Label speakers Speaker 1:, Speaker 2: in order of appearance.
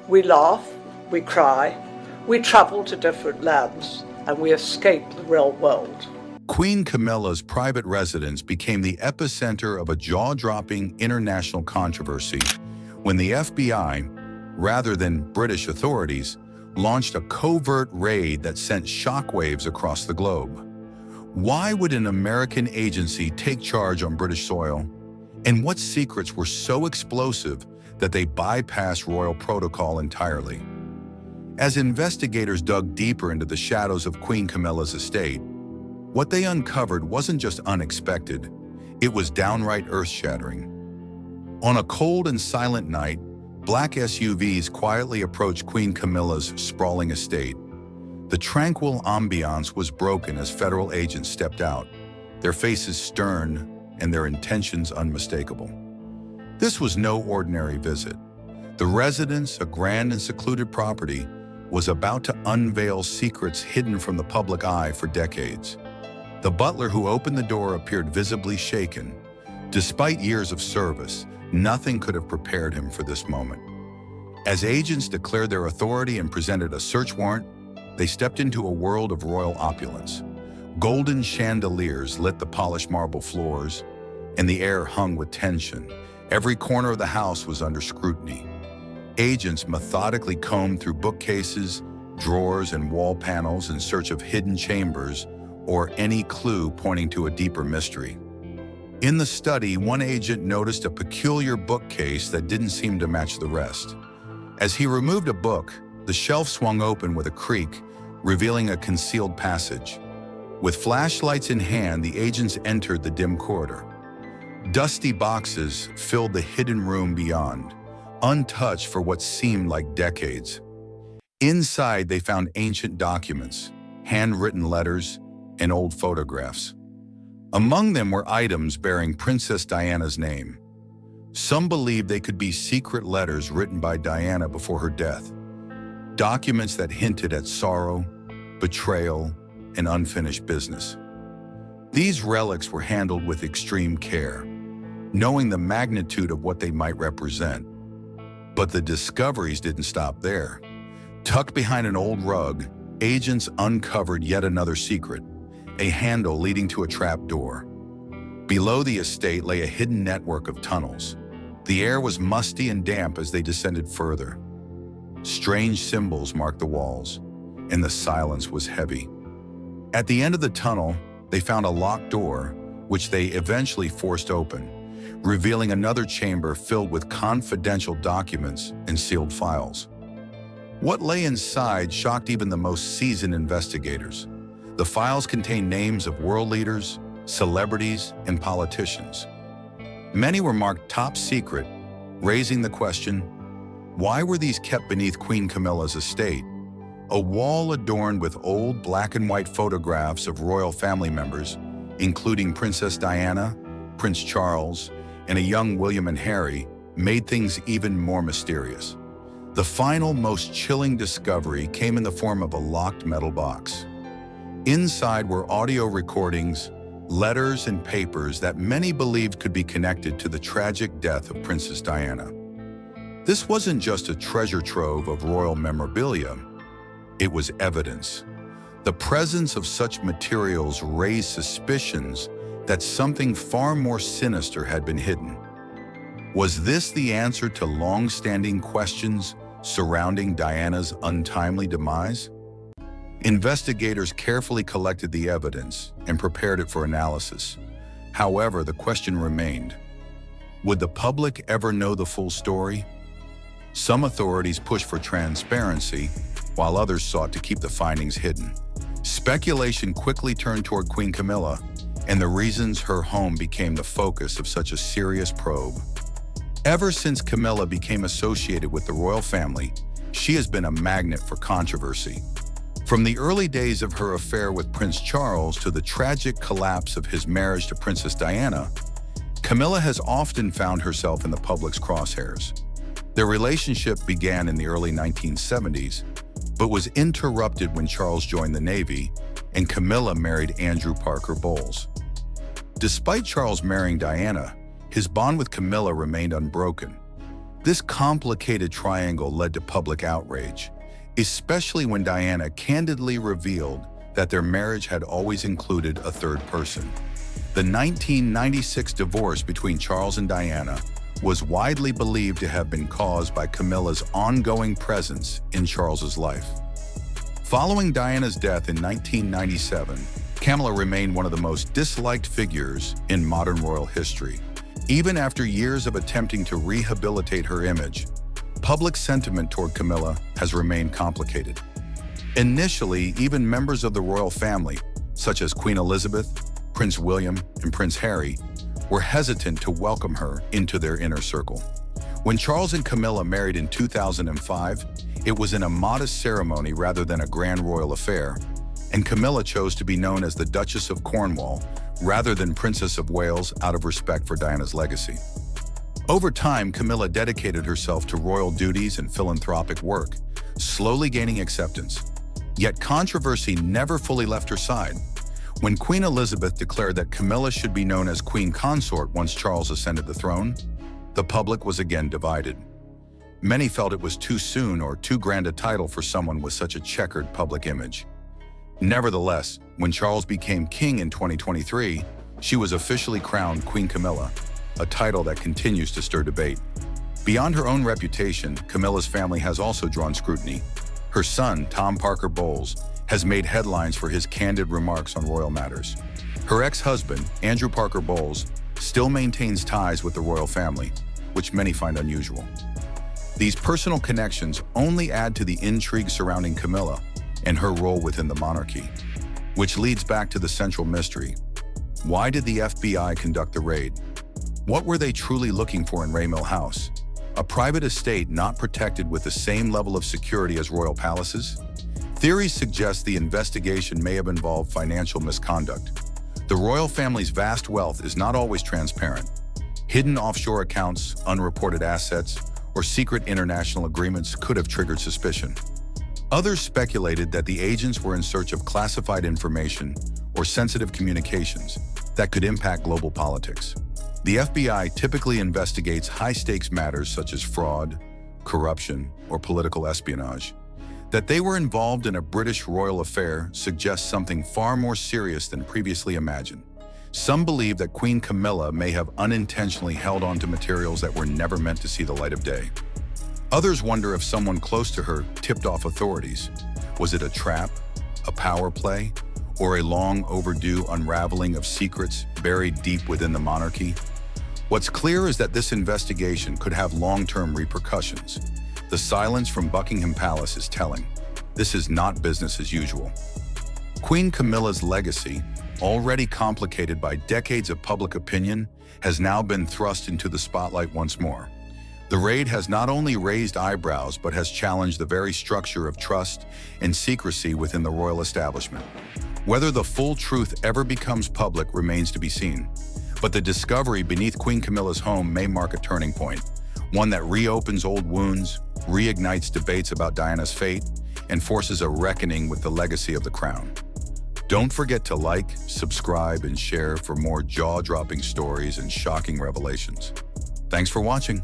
Speaker 1: We laugh, we cry, we travel to different lands, and we escape the real world.
Speaker 2: Queen Camilla's private residence became the epicenter of a jaw-dropping international controversy when the FBI, rather than British authorities, launched a covert raid that sent shockwaves across the globe. Why would an American agency take charge on British soil? And what secrets were so explosive that they bypassed royal protocol entirely? As investigators dug deeper into the shadows of Queen Camilla's estate, what they uncovered wasn't just unexpected, it was downright earth-shattering. On a cold and silent night, black SUVs quietly approached Queen Camilla's sprawling estate. The tranquil ambiance was broken as federal agents stepped out, their faces stern and their intentions unmistakable. This was no ordinary visit. The residence, a grand and secluded property, was about to unveil secrets hidden from the public eye for decades. The butler who opened the door appeared visibly shaken. Despite years of service, nothing could have prepared him for this moment. As agents declared their authority and presented a search warrant, they stepped into a world of royal opulence. Golden chandeliers lit the polished marble floors, and the air hung with tension. Every corner of the house was under scrutiny. Agents methodically combed through bookcases, drawers, and wall panels in search of hidden chambers or any clue pointing to a deeper mystery. In the study, one agent noticed a peculiar bookcase that didn't seem to match the rest. As he removed a book, the shelf swung open with a creak, revealing a concealed passage. With flashlights in hand, the agents entered the dim corridor. Dusty boxes filled the hidden room beyond, untouched for what seemed like decades. Inside, they found ancient documents, handwritten letters, and old photographs. Among them were items bearing Princess Diana's name. Some believed they could be secret letters written by Diana before her death, documents that hinted at sorrow, betrayal, and unfinished business. These relics were handled with extreme care, knowing the magnitude of what they might represent. But the discoveries didn't stop there. Tucked behind an old rug, agents uncovered yet another secret, a handle leading to a trap door. Below the estate lay a hidden network of tunnels. The air was musty and damp as they descended further. Strange symbols marked the walls, and the silence was heavy. At the end of the tunnel, they found a locked door, which they eventually forced open, revealing another chamber filled with confidential documents and sealed files. What lay inside shocked even the most seasoned investigators. The files contained names of world leaders, celebrities, and politicians. Many were marked top secret, raising the question, why were these kept beneath Queen Camilla's estate? A wall adorned with old black and white photographs of royal family members, including Princess Diana, Prince Charles, and a young William and Harry, made things even more mysterious. The final, most chilling discovery came in the form of a locked metal box. Inside were audio recordings, letters, and papers that many believed could be connected to the tragic death of Princess Diana. This wasn't just a treasure trove of royal memorabilia, it was evidence. The presence of such materials raised suspicions that something far more sinister had been hidden. Was this the answer to long-standing questions surrounding Diana's untimely demise? Investigators carefully collected the evidence and prepared it for analysis. However, the question remained, would the public ever know the full story? Some authorities pushed for transparency, while others sought to keep the findings hidden. Speculation quickly turned toward Queen Camilla and the reasons her home became the focus of such a serious probe. Ever since Camilla became associated with the royal family, she has been a magnet for controversy. From the early days of her affair with Prince Charles to the tragic collapse of his marriage to Princess Diana, Camilla has often found herself in the public's crosshairs. Their relationship began in the early 1970s, but was interrupted when Charles joined the Navy and Camilla married Andrew Parker Bowles. Despite Charles marrying Diana, his bond with Camilla remained unbroken. This complicated triangle led to public outrage, especially when Diana candidly revealed that their marriage had always included a third person. The 1996 divorce between Charles and Diana was widely believed to have been caused by Camilla's ongoing presence in Charles's life. Following Diana's death in 1997, Camilla remained one of the most disliked figures in modern royal history. Even after years of attempting to rehabilitate her image, public sentiment toward Camilla has remained complicated. Initially, even members of the royal family, such as Queen Elizabeth, Prince William, and Prince Harry, were hesitant to welcome her into their inner circle. When Charles and Camilla married in 2005, it was in a modest ceremony rather than a grand royal affair, and Camilla chose to be known as the Duchess of Cornwall rather than Princess of Wales out of respect for Diana's legacy. Over time, Camilla dedicated herself to royal duties and philanthropic work, slowly gaining acceptance. Yet controversy never fully left her side. When Queen Elizabeth declared that Camilla should be known as Queen Consort once Charles ascended the throne, the public was again divided. Many felt it was too soon or too grand a title for someone with such a checkered public image. Nevertheless, when Charles became king in 2023, she was officially crowned Queen Camilla, a title that continues to stir debate. Beyond her own reputation, Camilla's family has also drawn scrutiny. Her son, Tom Parker Bowles, has made headlines for his candid remarks on royal matters. Her ex-husband, Andrew Parker Bowles, still maintains ties with the royal family, which many find unusual. These personal connections only add to the intrigue surrounding Camilla and her role within the monarchy, which leads back to the central mystery. Why did the FBI conduct the raid? What were they truly looking for in Raymil House? A private estate not protected with the same level of security as royal palaces? Theories suggest the investigation may have involved financial misconduct. The royal family's vast wealth is not always transparent. Hidden offshore accounts, unreported assets, or secret international agreements could have triggered suspicion. Others speculated that the agents were in search of classified information or sensitive communications that could impact global politics. The FBI typically investigates high-stakes matters such as fraud, corruption, or political espionage. That they were involved in a British royal affair suggests something far more serious than previously imagined. Some believe that Queen Camilla may have unintentionally held on to materials that were never meant to see the light of day. Others wonder if someone close to her tipped off authorities. Was it a trap, a power play, or a long overdue unraveling of secrets buried deep within the monarchy? What's clear is that this investigation could have long-term repercussions. The silence from Buckingham Palace is telling. This is not business as usual. Queen Camilla's legacy, already complicated by decades of public opinion, has now been thrust into the spotlight once more. The raid has not only raised eyebrows but has challenged the very structure of trust and secrecy within the royal establishment. Whether the full truth ever becomes public remains to be seen, but the discovery beneath Queen Camilla's home may mark a turning point, one that reopens old wounds, reignites debates about Diana's fate, and forces a reckoning with the legacy of the crown. Don't forget to like, subscribe, and share for more jaw-dropping stories and shocking revelations. Thanks for watching.